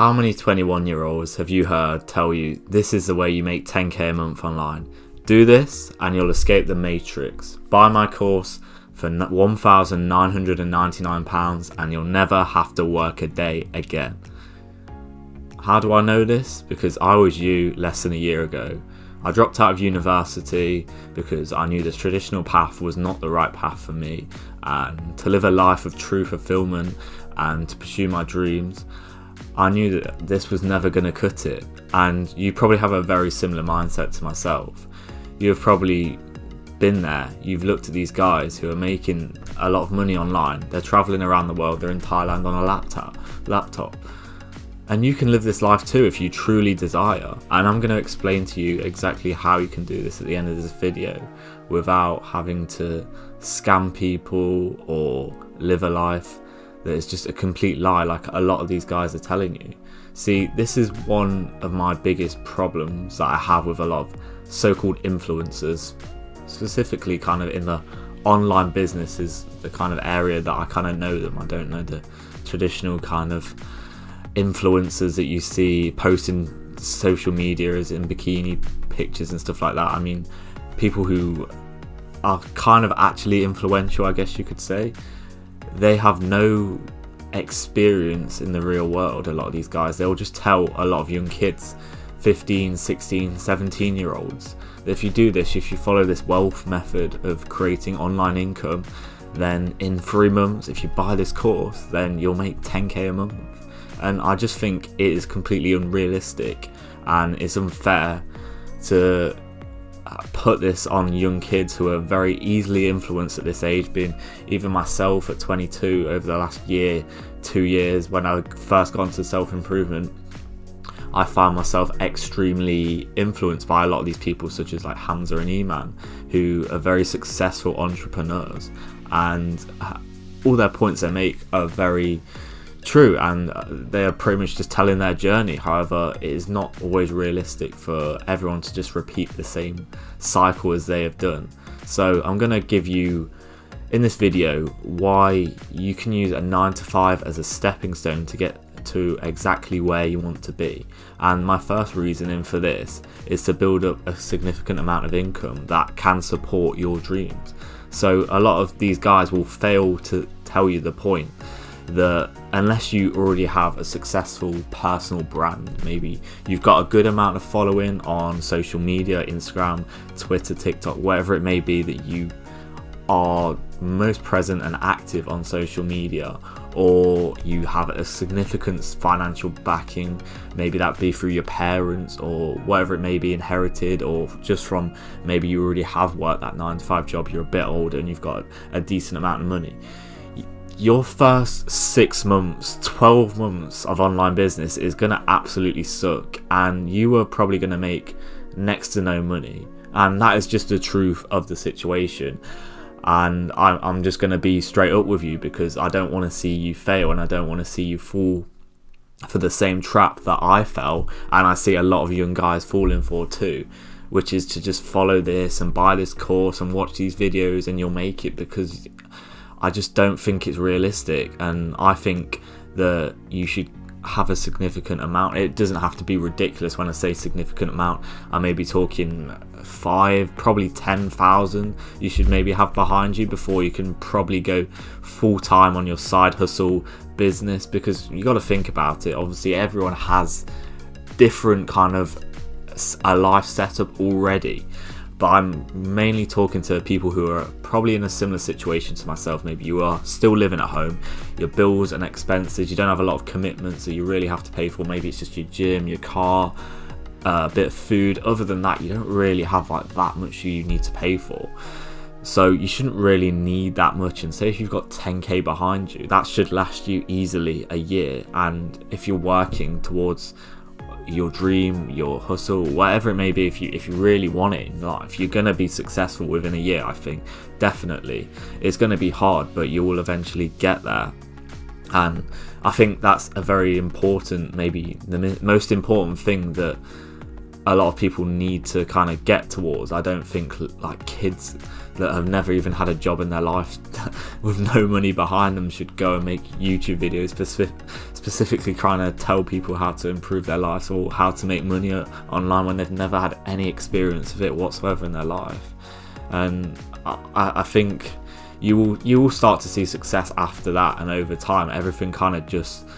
How many 21-year-olds have you heard tell you this is the way you make 10k a month online? Do this and you'll escape the matrix. Buy my course for £1,999 and you'll never have to work a day again. How do I know this? Because I was you less than a year ago. I dropped out of university because I knew the traditional path was not the right path for me, and to live a life of true fulfillment and to pursue my dreams, I knew that this was never going to cut it. And you probably have a very similar mindset to myself. You have probably been there. You've looked at these guys who are making a lot of money online. They're traveling around the world. They're in Thailand on a laptop. And you can live this life too if you truly desire. And I'm going to explain to you exactly how you can do this at the end of this video without having to scam people or live a life that is just a complete lie like a lot of these guys are telling you. See, this is one of my biggest problems that I have with a lot of so-called influencers, specifically kind of in the online business is the kind of area that I kind of know them. I don't know the traditional kind of influencers that you see posting social media as in bikini pictures and stuff like that. I mean, people who are kind of actually influential, I guess you could say. They have no experience in the real world. A lot of these guys, they'll just tell a lot of young kids, 15, 16, 17 year olds, that if you do this, if you follow this wealth method of creating online income, then in 3 months, if you buy this course, then you'll make 10k a month. And I just think it is completely unrealistic and it's unfair to put this on young kids who are very easily influenced at this age, being even myself at 22 over the last year, 2 years, when I first got into self-improvement, I found myself extremely influenced by a lot of these people such as like Hamza and Iman, who are very successful entrepreneurs, and all their points they make are very true and they are pretty much just telling their journey. However, it is not always realistic for everyone to just repeat the same cycle as they have done. So I'm going to give you in this video why you can use a 9 to 5 as a stepping stone to get to exactly where you want to be. And my first reasoning for this is to build up a significant amount of income that can support your dreams. So a lot of these guys will fail to tell you the point that unless you already have a successful personal brand, maybe you've got a good amount of following on social media, Instagram, Twitter, TikTok, whatever it may be, that you are most present and active on social media, or you have a significant financial backing, maybe that be through your parents or whatever it may be, inherited, or just from maybe you already have worked that 9 to 5 job, you're a bit older and you've got a decent amount of money. Your first 6 months, 12 months of online business is going to absolutely suck, and you are probably going to make next to no money, and that is just the truth of the situation. And I'm just going to be straight up with you because I don't want to see you fail, and I don't want to see you fall for the same trap that I fell, and I see a lot of young guys falling for too, which is to just follow this and buy this course and watch these videos and you'll make it, because I just don't think it's realistic. And I think that you should have a significant amount. It doesn't have to be ridiculous. When I say significant amount, I may be talking 5, probably 10,000 you should maybe have behind you before you can probably go full-time on your side hustle business. Because you got to think about it, obviously everyone has different kind of a life setup already, but I'm mainly talking to people who are probably in a similar situation to myself. Maybe you are still living at home, your bills and expenses, you don't have a lot of commitments that you really have to pay for. Maybe it's just your gym, your car, a bit of food. Other than that, you don't really have like that much you need to pay for. So you shouldn't really need that much. And say if you've got 10k behind you, that should last you easily a year. And if you're working towards your dream, your hustle, whatever it may be, if you really want it in life, you're going to be successful within a year. I think definitely it's going to be hard, but you will eventually get there. And I think that's a very important, maybe the most important thing that a lot of people need to kind of get towards. I don't think like kids that have never even had a job in their life with no money behind them should go and make YouTube videos specifically trying to tell people how to improve their lives or how to make money online when they've never had any experience of it whatsoever in their life. And I think you will start to see success after that, and over time everything kind of just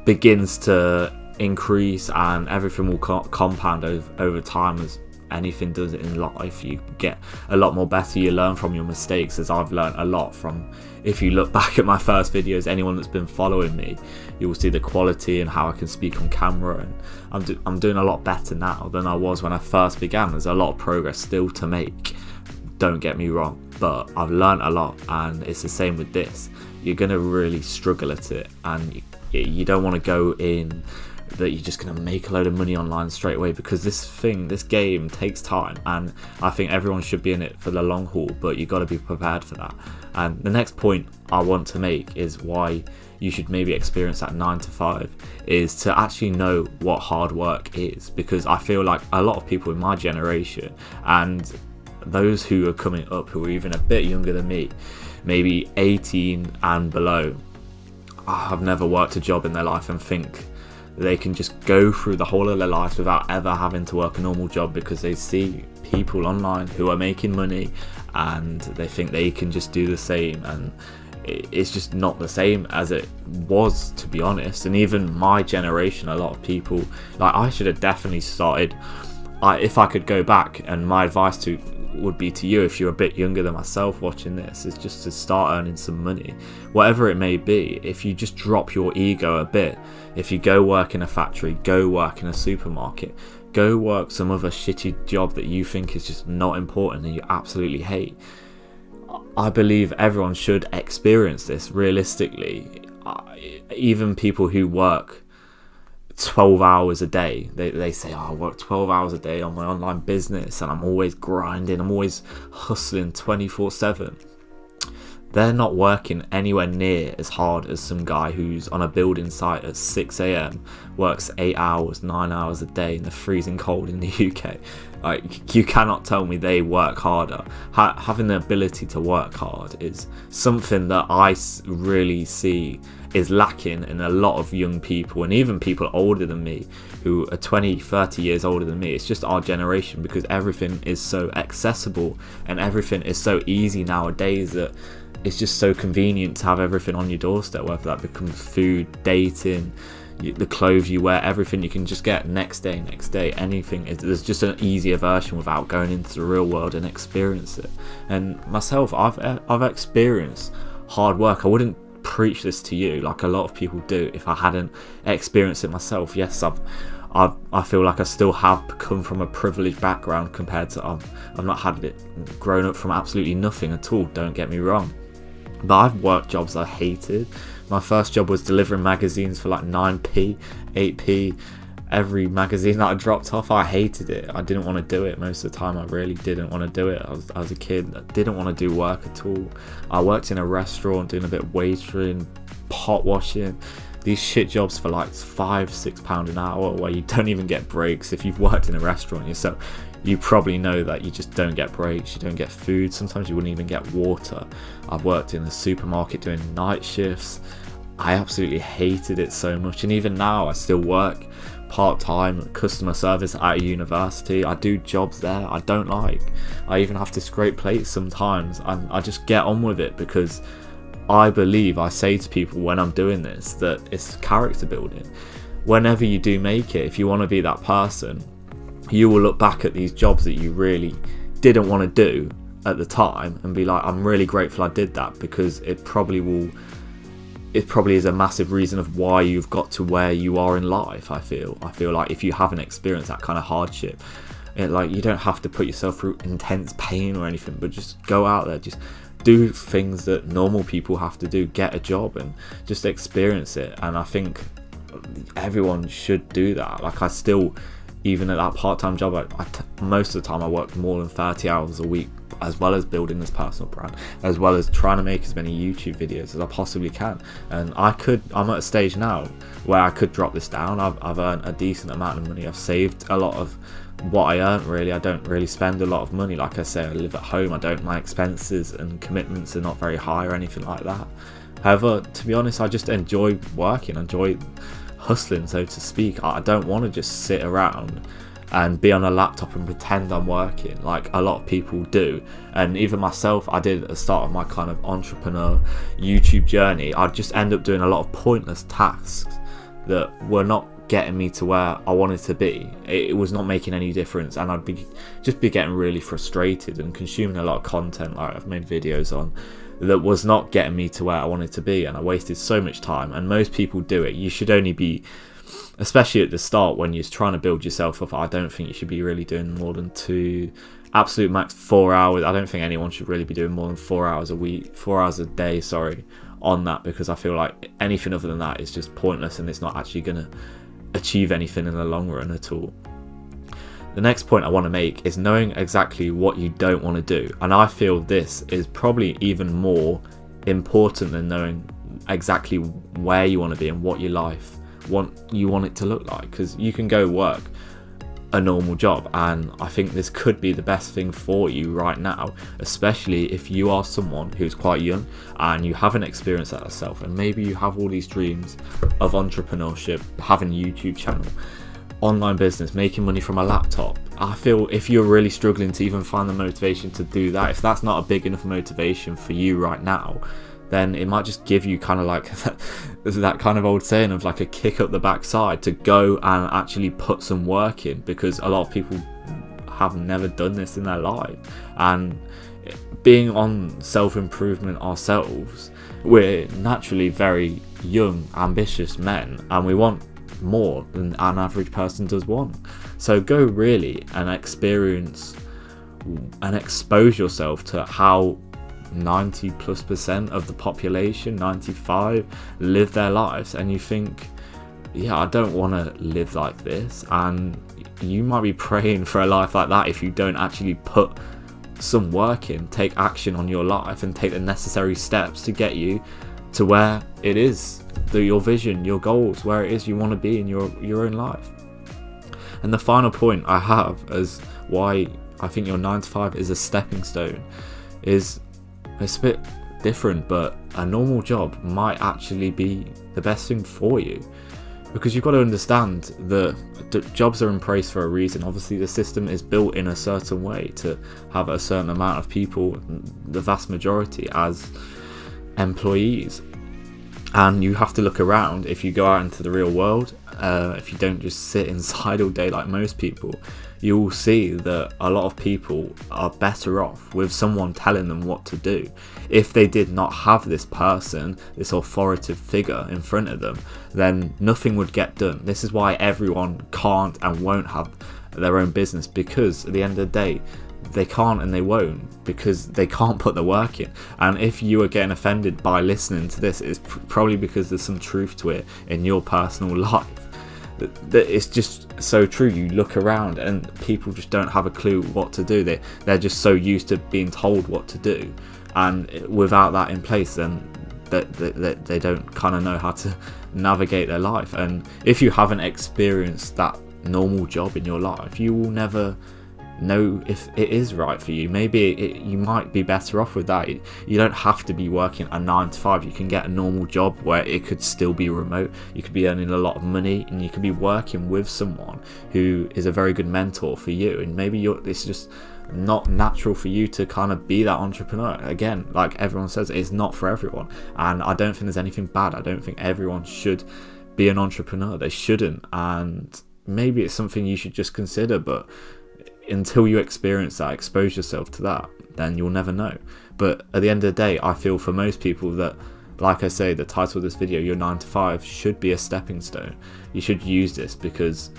begins to increase and everything will compound over time. As anything does in life, you get a lot more better, you learn from your mistakes, as I've learned a lot from. If you look back at my first videos, anyone that's been following me, you will see the quality and how I can speak on camera, and I'm doing a lot better now than I was when I first began. There's a lot of progress still to make, don't get me wrong, but I've learned a lot, and it's the same with this. You're gonna really struggle at it, and you don't want to go in that you're just going to make a load of money online straight away, because this game takes time, and I think everyone should be in it for the long haul, but you got to be prepared for that. And the next point I want to make is why you should maybe experience that 9 to 5 is to actually know what hard work is, because I feel like a lot of people in my generation and those who are coming up who are even a bit younger than me, maybe 18 and below, have never worked a job in their life and think they can just go through the whole of their lives without ever having to work a normal job, because they see people online who are making money and they think they can just do the same, and it's just not the same as it was, to be honest. And even my generation, a lot of people, like, I should have definitely started, if I could go back, and my advice would be to you, if you're a bit younger than myself watching this, is just to start earning some money, whatever it may be. If you just drop your ego a bit, if you go work in a factory, go work in a supermarket, go work some other shitty job that you think is just not important and you absolutely hate, I believe everyone should experience this realistically. Even people who work 12 hours a day, they say, oh, I work 12 hours a day on my online business and I'm always grinding, I'm always hustling 24/7. They're not working anywhere near as hard as some guy who's on a building site at 6 AM, works 8 hours, 9 hours a day in the freezing cold in the UK. Like, you cannot tell me they work harder. Having the ability to work hard is something that I really see is lacking in a lot of young people, and even people older than me who are 20, 30 years older than me. It's just our generation, because everything is so accessible and everything is so easy nowadays that it's just so convenient to have everything on your doorstep, whether that becomes food, dating, the clothes you wear, everything you can just get next day, anything. There's just an easier version without going into the real world and experience it. And myself, I've experienced hard work. I wouldn't preach this to you like a lot of people do if I hadn't experienced it myself. Yes, I feel like I still have come from a privileged background compared to I've not had it grown up from absolutely nothing at all, don't get me wrong. But I've worked jobs I hated. My first job was delivering magazines for like 9p, 8p. Every magazine that I dropped off, I hated it. I didn't want to do it most of the time. I really didn't want to do it. I was a kid that didn't want to do work at all. I worked in a restaurant doing a bit of waitering, pot washing, these shit jobs for like £5-6 an hour where you don't even get breaks. If you've worked in a restaurant yourself, you probably know that you just don't get breaks, you don't get food, sometimes you wouldn't even get water. I've worked in a supermarket doing night shifts. I absolutely hated it so much, and even now I still work part-time customer service at a university. I do jobs there I don't like. I even have to scrape plates sometimes, and I just get on with it because I believe, I say to people when I'm doing this, that it's character building. Whenever you do make it, if you want to be that person, you will look back at these jobs that you really didn't want to do at the time and be like, I'm really grateful I did that, because it probably is a massive reason of why you've got to where you are in life. I feel like if you haven't experienced that kind of hardship, like, you don't have to put yourself through intense pain or anything, but just go out there, just do things that normal people have to do, get a job and just experience it. And I think everyone should do that. Like, I still even at that part-time job, most of the time I worked more than 30 hours a week, as well as building this personal brand, as well as trying to make as many YouTube videos as I possibly can. And I'm at a stage now where I could drop this down. I've earned a decent amount of money. I've saved a lot of what I earn, really. I don't really spend a lot of money. Like I say, I live at home. my expenses and commitments are not very high or anything like that. However, to be honest, I just enjoy working, I enjoy hustling, so to speak. I don't want to just sit around and be on a laptop and pretend I'm working like a lot of people do. And even myself, I did at the start of my kind of entrepreneur YouTube journey, I'd just end up doing a lot of pointless tasks that were not getting me to where I wanted to be. It was not making any difference, and I'd be getting really frustrated and consuming a lot of content like I've made videos on that was not getting me to where I wanted to be, and I wasted so much time. And most people do it. You should only be, especially at the start when you're trying to build yourself up, I don't think you should be really doing more than absolute max 4 hours. I don't think anyone should really be doing more than 4 hours a week, 4 hours a day, sorry, on that, because I feel like anything other than that is just pointless and it's not actually going to achieve anything in the long run at all. The next point I want to make is knowing exactly what you don't want to do. And I feel this is probably even more important than knowing exactly where you want to be and what your life you want it to look like. Because you can go work a normal job, and I think this could be the best thing for you right now, especially if you are someone who's quite young and you haven't experienced that yourself, and maybe you have all these dreams of entrepreneurship, having a YouTube channel, online business, making money from a laptop. I feel if you're really struggling to even find the motivation to do that, if that's not a big enough motivation for you right now, then it might just give you kind of like that kind of old saying of like a kick up the backside to go and actually put some work in, because a lot of people have never done this in their life. And being on self-improvement ourselves, we're naturally very young, ambitious men, and we want more than an average person does want. So go really and experience and expose yourself to how 90+% of the population, 95, live their lives, and you think, yeah, I don't want to live like this. And you might be praying for a life like that if you don't actually put some work in, take action on your life, and take the necessary steps to get you to where it is, your vision, your goals, where it is you want to be in your own life. And the final point I have as why I think your 9 to 5 is a stepping stone is, it's a bit different, but a normal job might actually be the best thing for you, because you've got to understand that jobs are in place for a reason. Obviously the system is built in a certain way to have a certain amount of people, the vast majority, as employees. And you have to look around. If you go out into the real world, if you don't just sit inside all day like most people, you will see that a lot of people are better off with someone telling them what to do. If they did not have this person, this authoritative figure in front of them, then nothing would get done. This is why everyone can't and won't have their own business, because at the end of the day, they can't and they won't, because they can't put the work in. And if you are getting offended by listening to this, it's probably because there's some truth to it in your personal life. That it's just so true. You look around and people just don't have a clue what to do. They're just so used to being told what to do, and without that in place, then they don't kind of know how to navigate their life. And if you haven't experienced that normal job in your life, you will never know if it is right for you. Maybe you might be better off with that. You don't have to be working a 9 to 5. You can get a normal job where it could still be remote. You could be earning a lot of money, and you could be working with someone who is a very good mentor for you. And maybe it's just not natural for you to kind of be that entrepreneur. Again, like everyone says, it's not for everyone, and I don't think there's anything bad. I don't think everyone should be an entrepreneur. They shouldn't. And maybe it's something you should just consider, but until you experience that, expose yourself to that, then you'll never know. But at the end of the day, I feel for most people that, like I say, the title of this video, your 9 to 5, should be a stepping stone. You should use this, because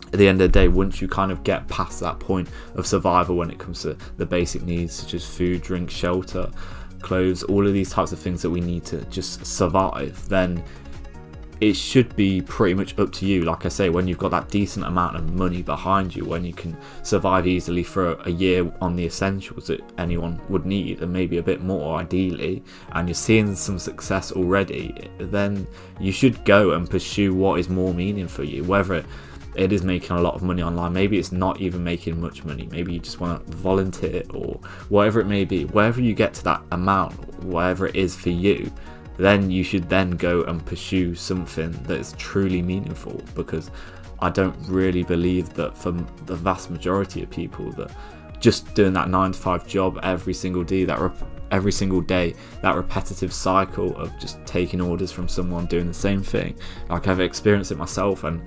at the end of the day, once you kind of get past that point of survival when it comes to the basic needs such as food, drink, shelter, clothes, all of these types of things that we need to just survive, then it should be pretty much up to you. Like I say, when you've got that decent amount of money behind you, when you can survive easily for a year on the essentials that anyone would need, and maybe a bit more ideally, and you're seeing some success already, then you should go and pursue what is more meaningful for you. Whether it is making a lot of money online, maybe it's not even making much money, maybe you just want to volunteer, or whatever it may be. Wherever you get to that amount, whatever it is for you, then you should then go and pursue something that is truly meaningful. Because I don't really believe that for the vast majority of people, that just doing that 9-to-5 job every single day, that repetitive cycle of just taking orders from someone doing the same thing, like I've experienced it myself, and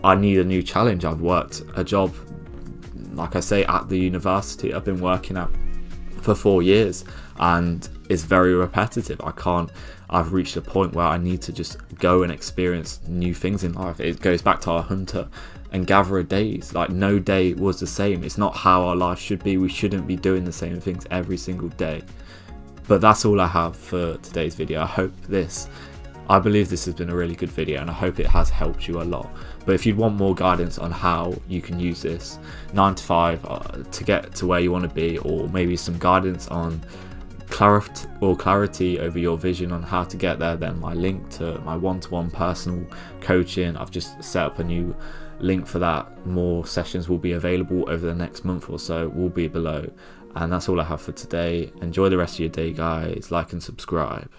I need a new challenge. I've worked a job, like I say, at the university I've been working at for 4 years, and it's very repetitive. I've reached a point where I need to just go and experience new things in life. It goes back to our hunter and gatherer days. Like, no day was the same. It's not how our life should be. We shouldn't be doing the same things every single day. But that's all I have for today's video. I believe this has been a really good video, and I hope it has helped you a lot. But if you'd want more guidance on how you can use this 9-to-5 to get to where you want to be, or maybe some guidance on clarity over your vision on how to get there, then my link to my one-to-one personal coaching, I've just set up a new link for that. More sessions will be available over the next month or so, will be below. And that's all I have for today. Enjoy the rest of your day, guys. Like and subscribe.